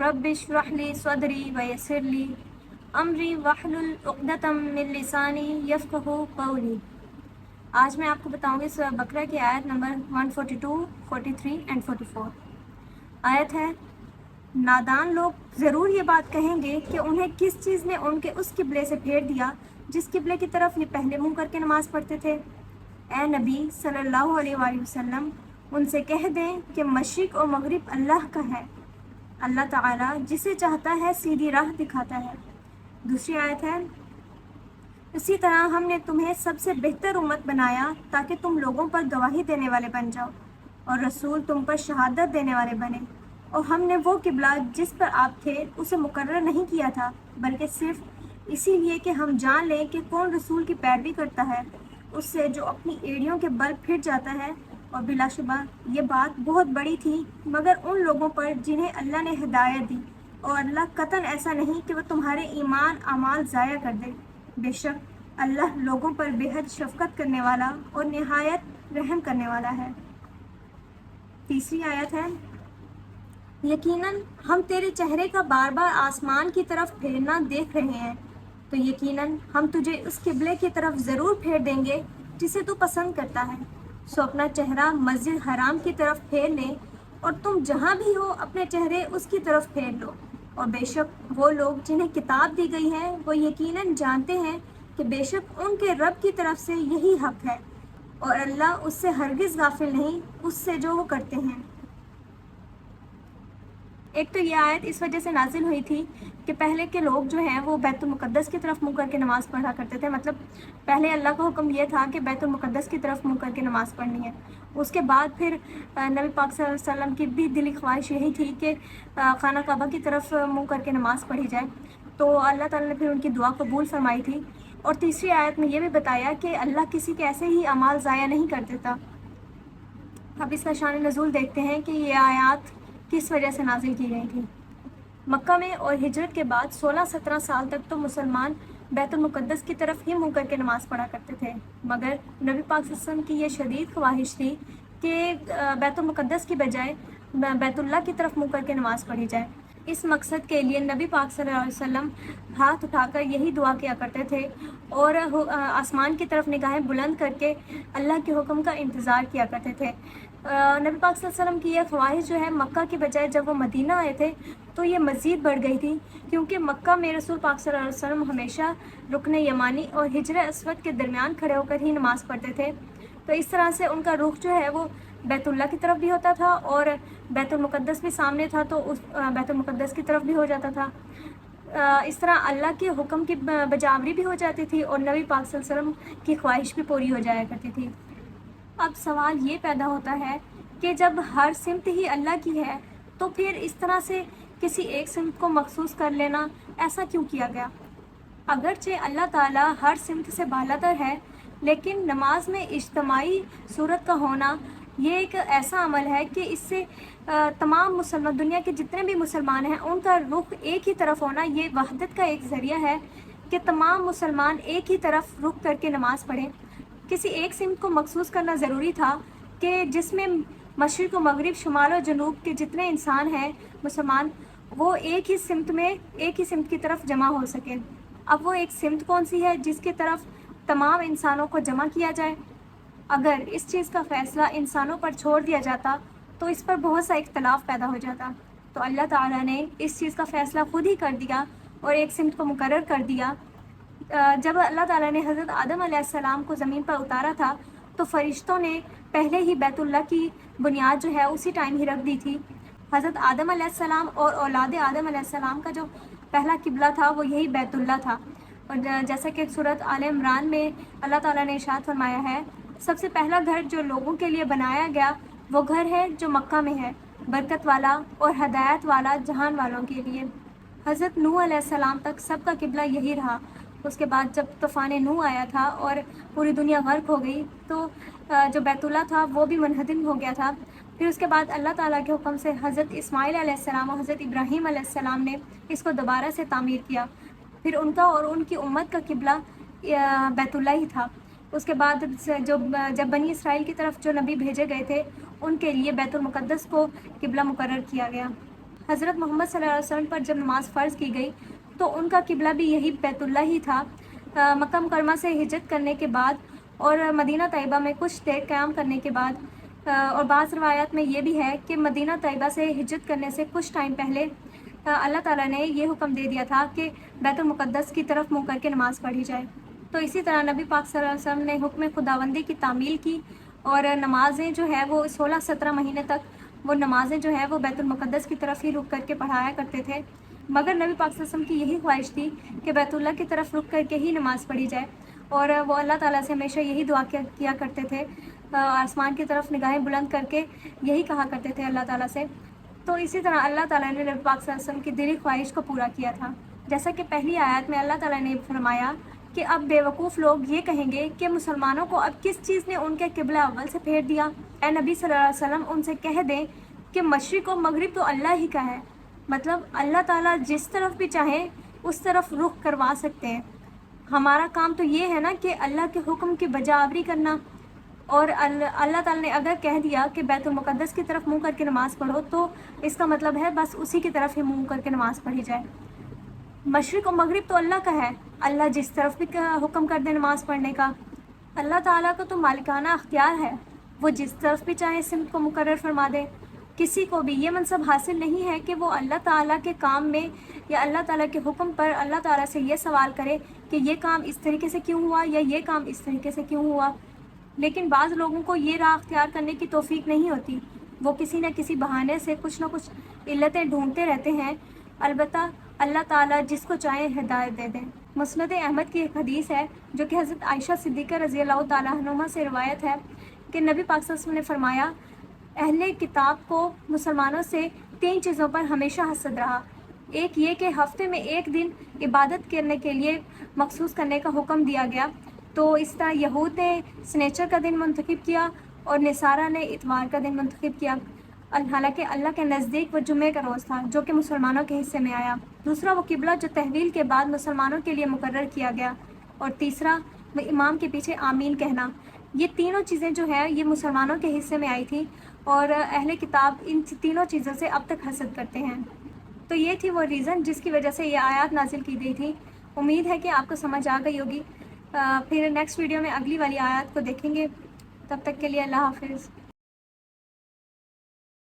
Rabbi इश्रह ली सदरी वयस्सिर ली अमरी वहलुल उक़दतम मिन लिसानी यफ़क़हू क़ौली। आज मैं आपको बताऊंगी सूरह बकरा की आयत नंबर 142, 43 एंड 44। आयत है, नादान लोग ज़रूर ये बात कहेंगे कि उन्हें किस चीज़ ने उनके उस किबले से फेर दिया जिस किबले की तरफ ये पहले मुंह करके नमाज़ पढ़ते थे। ए नबी सल्लल्लाहु अलैहि वसल्लम, उनसे कह दें कि मशरिक़ और मगरिब अल्लाह का है। अल्लाह ताला जिसे चाहता है सीधी राह दिखाता है। दूसरी आयत है, इसी तरह हमने तुम्हें सबसे बेहतर उम्मत बनाया ताकि तुम लोगों पर गवाही देने वाले बन जाओ और रसूल तुम पर शहादत देने वाले बने। और हमने वो किबला जिस पर आप थे उसे मुकर्रर नहीं किया था, बल्कि सिर्फ इसीलिए कि हम जान लें कि कौन रसूल की पैरवी करता है उससे जो अपनी एड़ियों के बल फिर जाता है। और बिलाशुबा ये बात बहुत बड़ी थी मगर उन लोगों पर जिन्हें अल्लाह ने हिदायत दी, और अल्लाह कतन ऐसा नहीं कि वह तुम्हारे ईमान अमाल ज़ाया कर दे। बेशक अल्लाह लोगों पर बेहद शफ़क़त करने वाला और निहायत रहम करने वाला है। तीसरी आयत है, यकीनन हम तेरे चेहरे का बार बार आसमान की तरफ फेरना देख रहे हैं, तो यकीनन हम तुझे उस किबले की तरफ ज़रूर फेर देंगे जिसे तू पसंद करता है। सो अपना चेहरा मस्जिद हराम की तरफ फेर ले और तुम जहाँ भी हो अपने चेहरे उसकी तरफ फेर लो। और बेशक वो लोग जिन्हें किताब दी गई है वो यकीनन जानते हैं कि बेशक उनके रब की तरफ से यही हक है, और अल्लाह उससे हरगिज़ गाफिल नहीं उससे जो वो करते हैं। एक तो ये आयत इस वजह से नाजिल हुई थी कि पहले के लोग जो हैं वो बैतुल मुक़द्दस की तरफ मुँह करके नमाज़ पढ़ा करते थे। मतलब पहले अल्लाह का हुक्म ये था कि बैतुल मुक़द्दस की तरफ मुँह करके नमाज़ पढ़नी है। उसके बाद फिर नबी पाक सल्लल्लाहु अलैहि वसल्लम की भी दिली ख्वाहिश यही थी कि खाना काबा की तरफ मुँह करके नमाज़ पढ़ी जाए, तो अल्लाह ताला ने फिर उनकी दुआ कबूल फरमाई थी। और तीसरी आयत में ये भी बताया कि अल्लाह किसी के ऐसे ही अमाल ज़ाया नहीं कर देता। अब इसका शान नज़ूल देखते हैं कि ये आयत किस वजह से नाजिल की गई थी। मक्का में और हिजरत के बाद 16-17 साल तक तो मुसलमान बैतुल मुक़द्दस की तरफ ही मुँह करके नमाज़ पढ़ा करते थे, मगर नबी पाक सल्लल्लाहु अलैहि वसल्लम की ये शदीद ख्वाहिश थी कि बैतुल मुक़द्दस की बजाय बैतुल्लाह की तरफ मुँह करके नमाज़ पढ़ी जाए। इस मकसद के लिए नबी पाक सल्लल्लाहु अलैहि वसल्लम हाथ उठाकर यही दुआ किया करते थे और आसमान की तरफ निगाहें बुलंद करके अल्लाह के हुक्म का इंतज़ार किया करते थे। नबी पाक सल्लल्लाहु अलैहि वसल्लम की यह ख्वाहिश जो है मक्का की बजाय जब वो मदीना आए थे तो ये मज़ीद बढ़ गई थी, क्योंकि मक्का में रसूल पाक सल्लल्लाहु अलैहि वसल्लम हमेशा रुकन यमानी और हिजर अस्वद के दरमियान खड़े होकर ही नमाज़ पढ़ते थे। तो इस तरह से उनका रुख जो है वो बैतुल्लाह की तरफ भी होता था और बैतुल मुक़द्दस भी सामने था तो उस बैतुल मुक़द्दस की तरफ भी हो जाता था। इस तरह अल्लाह के हुक्म की बजावरी भी हो जाती थी और नबी पाक सल्लल्लाहु अलैहि वसल्लम की ख्वाहिश भी पूरी हो जाया करती थी। अब सवाल ये पैदा होता है कि जब हर सिमत ही अल्लाह की है तो फिर इस तरह से किसी एक सिमत को मखसूस कर लेना ऐसा क्यों किया गया? अगरचे अल्लाह ताला हर सिमत से बालातर है, लेकिन नमाज में इज्तिमाई सूरत का होना ये एक ऐसा अमल है कि इससे तमाम मुसलमान, दुनिया के जितने भी मुसलमान हैं उनका रुख एक ही तरफ होना ये वहदत का एक ज़रिया है कि तमाम मुसलमान एक ही तरफ रुख करके नमाज़ पढ़ें। किसी एक सिमत को मखसूस करना ज़रूरी था कि जिसमें मशरिक़ व मगरिब, शुमाल और जनूब के जितने इंसान हैं मुसलमान, वो एक ही सिमत की तरफ जमा हो सकें। अब वो एक सिमत कौन सी है जिसकी तरफ तमाम इंसानों को जमा किया जाए? अगर इस चीज़ का फ़ैसला इंसानों पर छोड़ दिया जाता तो इस पर बहुत सा इख्तलाफ पैदा हो जाता। तो अल्लाह ताला ने इस चीज़ का फ़ैसला खुद ही कर दिया और एक सिमत को मुकर्रर कर दिया। जब अल्लाह ताला ने हज़रत आदम अलैहिस्सलाम को ज़मीन पर उतारा था तो फ़रिश्तों ने पहले ही बैतुल्लाह की बुनियाद जो है उसी टाइम ही रख दी थी। हज़रत आदम अलैहिस्सलाम और औलाद आदम अलैहिस्सलाम का जो पहला किबला था वो यही बैतुल्लाह था। और जैसा कि सूरत आले इमरान में अल्लाह ताला ने इरशाद फरमाया है, सबसे पहला घर जो लोगों के लिए बनाया गया वो घर है जो मक्का में है, बरकत वाला और हदायत वाला जहान वालों के लिए। हज़रत नूह अलैहिस्सलाम तक सबका किबला यही रहा। उसके बाद जब तूफ़ान नूह आया था और पूरी दुनिया गर्क हो गई तो जो बैतुल्लाह था वो भी मुनहदम हो गया था। फिर उसके बाद अल्लाह ताला के हुक्म से हज़रत इस्माईल अलैहिस्सलाम और हज़रत इब्राहीम अलैहिस्सलाम ने इसको दोबारा से तामीर किया। फिर उनका और उनकी उम्मत का किबला बैतुल्लाह ही था। उसके बाद जब बनी इसराइल की तरफ जो नबी भेजे गए थे उनके लिए बैतुल मुक़द्दस को किबला मुकर्रर किया गया। हज़रत मोहम्मद सल्लल्लाहु अलैहि वसल्लम पर जब नमाज़ फ़र्ज़ की गई तो उनका किबला भी यही बैतुल्ला ही था। मक्का मुकरमा से हिजरत करने के बाद और मदीना तैयबा में कुछ देर क़याम करने के बाद और बाज़ रवायात में ये भी है कि मदीना तैयबा से हिजरत करने से कुछ टाइम पहले अल्लाह ताला ने ये हुक्म दे दिया था कि बैतुल मुक़द्दस की तरफ मुँह करके नमाज़ पढ़ी जाए। तो इसी तरह नबी पाक सल्लल्लाहु अलैहि वसल्लम ने हुक्म खुदाबंदी की तामील की और नमाज़ें जो है वो 16-17 महीने तक वो नमाज़ें जो है वो बैतुल मुक़द्दस की तरफ ही रुक करके पढ़ाया करते थे। मगर नबी पाक सल्लल्लाहु अलैहि वसल्लम की यही ख्वाहिश थी कि बैतुल्ला की तरफ रुक करके ही नमाज़ पढ़ी जाए और वो अल्लाह ताला से हमेशा यही दुआ किया करते थे, आसमान की तरफ निगाहें बुलंद करके यही कहा करते थे अल्लाह ताला से। तो इसी तरह अल्लाह ताला ने नबी पाक सल्लल्लाहु अलैहि वसल्लम की दिली ख्वाहिश को पूरा किया था। जैसा कि पहली आयत में अल्लाह ताला ने फरमाया कि अब बेवकूफ़ लोग ये कहेंगे कि मुसलमानों को अब किस चीज़ ने उनके किबला अव्वल से फेर दिया। ए नबी सल्लल्लाहु अलैहि वसल्लम उनसे कह दें कि मशरिक़ और मगरिब तो अल्लाह ही का है, मतलब अल्लाह ताला जिस तरफ भी चाहे उस तरफ रुख करवा सकते हैं। हमारा काम तो ये है ना कि अल्लाह के हुक्म की बजावरी करना, और अल्लाह ताला ने अगर कह दिया कि बैतुल मुक़द्दस की तरफ मुँह करके नमाज़ पढ़ो तो इसका मतलब है बस उसी की तरफ ही मुँह करके नमाज़ पढ़ी जाए। मशरिक़ और मगरिब तो अल्लाह का है, अल्लाह जिस तरफ भी हुक्म कर दे नमाज़ पढ़ने का। अल्लाह ताला को तो मालिकाना अख्तियार है, वो जिस तरफ भी चाहे सिमत को मुकर्रर फरमा दे। किसी को भी ये मनसब हासिल नहीं है कि वो अल्लाह ताला के काम में या अल्लाह ताला के हुक्म पर अल्लाह ताला से ये सवाल करे कि ये काम इस तरीके से क्यों हुआ या ये काम इस तरीके से क्यों हुआ। लेकिन बाज़ लोगों को ये राह अख्तियार करने की तौफीक नहीं होती, वो किसी न किसी बहाने से कुछ न कुछ इल्लतें ढूंढते रहते हैं। अलबत्ता अल्लाह ताला जिसको चाहे हिदायत दे दें। मुस्नद अहमद की एक हदीस है जो कि हज़रत आयशा सिद्दीक़ा रज़ी अल्लाह ताला अन्हा से रिवायत है कि नबी पाक सल्लल्लाहु अलैहि वसल्लम ने फरमाया, अहले किताब को मुसलमानों से 3 चीज़ों पर हमेशा हसद रहा। एक ये कि हफ्ते में एक दिन इबादत करने के लिए मखसूस करने का हुक्म दिया गया, तो इस तरह यहूद ने सनेचर का दिन मुंतखब किया और नसारा ने इतवार का दिन मुंतखब किया। हालांकि अल्लाह के नज़दीक वो जुमे का रोज़ था जो कि मुसलमानों के हिस्से में आया। दूसरा वो किबला जो तहवील के बाद मुसलमानों के लिए मुकर्रर किया गया, और तीसरा वो इमाम के पीछे आमीन कहना। ये तीनों चीज़ें जो है ये मुसलमानों के हिस्से में आई थी और अहले किताब इन तीनों चीज़ों से अब तक हसद करते हैं। तो ये थी वो रीज़न जिसकी वजह से ये आयत नाजिल की गई थी। उम्मीद है कि आपको समझ आ गई होगी। फिर नेक्स्ट वीडियो में अगली वाली आयत को देखेंगे। तब तक के लिए अल्लाह हाफ़िज़।